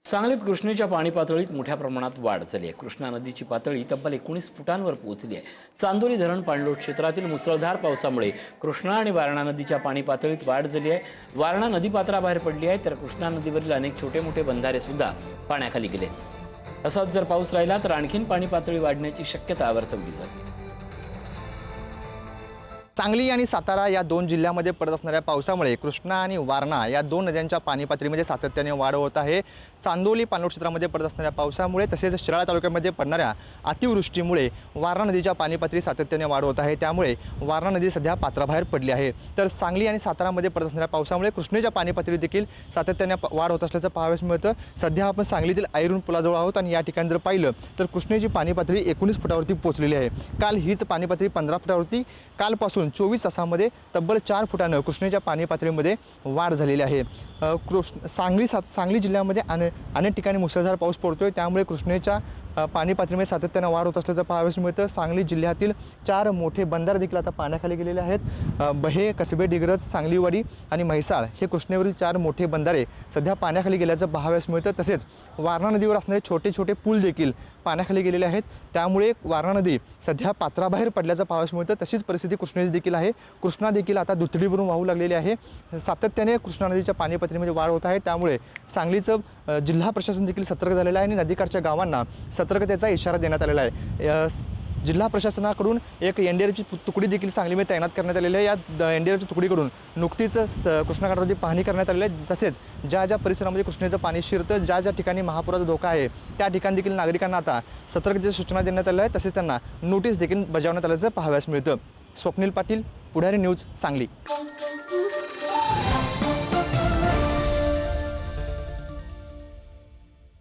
सांगलीत कृष्णेच्या पाणी पातळीत मोठ्या प्रमाणात वाढ झाली आहे। कृष्णा नदीची पातळी तब्बल 19 फुटांवर पोहोचली आहे। चांदोली धरण पाणलोट क्षेत्रातील मुसळधार पावसामुळे कृष्णा आणि वारणा नदीच्या पाणी पातळीत वाढ झाली आहे। वारणा नदी पात्राबाहेर पडली आहे, तर कृष्णा नदीवरील अनेक छोटे मोठे बंधारे सुद्धा पाण्याखाली गेले। असाच जर पाऊस राहिला तर आणखीन पाणी पातळी वाढण्याची शक्यता वर्तवली जाते। सांगली आणि सातारा या दोन जिल्ह्यांमध्ये पडत असणाऱ्या पावसामुळे कृष्णा आणि वारणा या दोन नद्यांच्या पाणी पातळीमध्ये सातत्याने वाढ होत आहे। चांदोली पाणलोट क्षेत्रामध्ये पडत असणाऱ्या पावसामुळे तसेच शिराळा तालुक्यामध्ये पडणाऱ्या अतिवृष्टीमुळे वारणा नदीच्या पाणी पातळी सातत्याने वाढ होत आहे। त्यामुळे वारणा नदी सध्या पात्राबाहेर पडली आहे। तर सांगली आणि सातारामध्ये पडत असणाऱ्या पावसामुळे कृष्णेच्या पाणी पातळीत देखील सातत्याने वाढ होत असल्याचं पाहावयास मिळतं। सध्या आपण सांगलीतील ऐरुण पुलाजवळ आहोत आणि या ठिकाणी जर पाहिलं तर कृष्णेची पाणी पातळी 19 फुटावरती पोहोचलेली आहे। काल हीच पाणी पातळी 15 फुटावरती, कालपासून 24 तासामध्ये तब्बल 4 फुटानं कृष्णेच्या पाणी पातळीमध्ये वाढ झालेली आहे। सांगली जिल्ह्यामध्ये अनेक ठिकाणी मुसळधार पाऊस पडतोय, त्यामुळे कृष्णेच्या पाणी पातळीमध्ये सातत्याने वाढ होत असल्याचं पाहावयास मिळतं। सांगली जिल्ह्यातील 4 मोठे बंधारे देखील आता पाण्याखाली गेलेले आहेत। बहे, कसबे, डिग्रज, सांगलीवाडी आणि म्हैसाळ हे कृष्णेवरील 4 मोठे बंधारे सध्या पाण्याखाली गेल्याचं पाहावयास मिळतं। तसेच वारणा नदीवर असणारे छोटे छोटे पूल देखील पाण्याखाली गेलेले आहेत। त्यामुळे वारणा नदी सध्या पात्राबाहेर पडल्याचं पाहावयास मिळतं। तशीच परिस्थिती कृष्णेची देखील आहे। कृष्णा देखील आता दुथडीवरून वाहू लागलेली आहे। सातत्याने कृष्णा नदीच्या पाणी पातळीमध्ये वाढ होत आहे। त्यामुळे सांगलीचं जिल्हा प्रशासन देखील सतर्क झालेलं आहे आणि नदीकाठच्या गावांना सतर्कतेचा इशारा देण्यात आलेला आहे। जिल्हा प्रशासनाकडून एक एनडीआरएफची तुकडी देखील सांगलीमध्ये तैनात करण्यात आलेली आहे। या एनडीआरएफची तुकडीकडून नुकतीच कृष्णाकाठावरती पाहणी करण्यात आलेली आहे। तसेच ज्या परिसरामध्ये कृष्णेचं पाणी शिरतं, ज्या ठिकाणी महापुराचा धोका आहे त्या ठिकाणी देखील नागरिकांना आता सतर्कतेच्या सूचना देण्यात आल्या आहेत। तसेच त्यांना नोटीस देखील बजावण्यात आल्याचं पाहावयास मिळतं। स्वप्नील पाटील, पुढारी न्यूज, सांगली।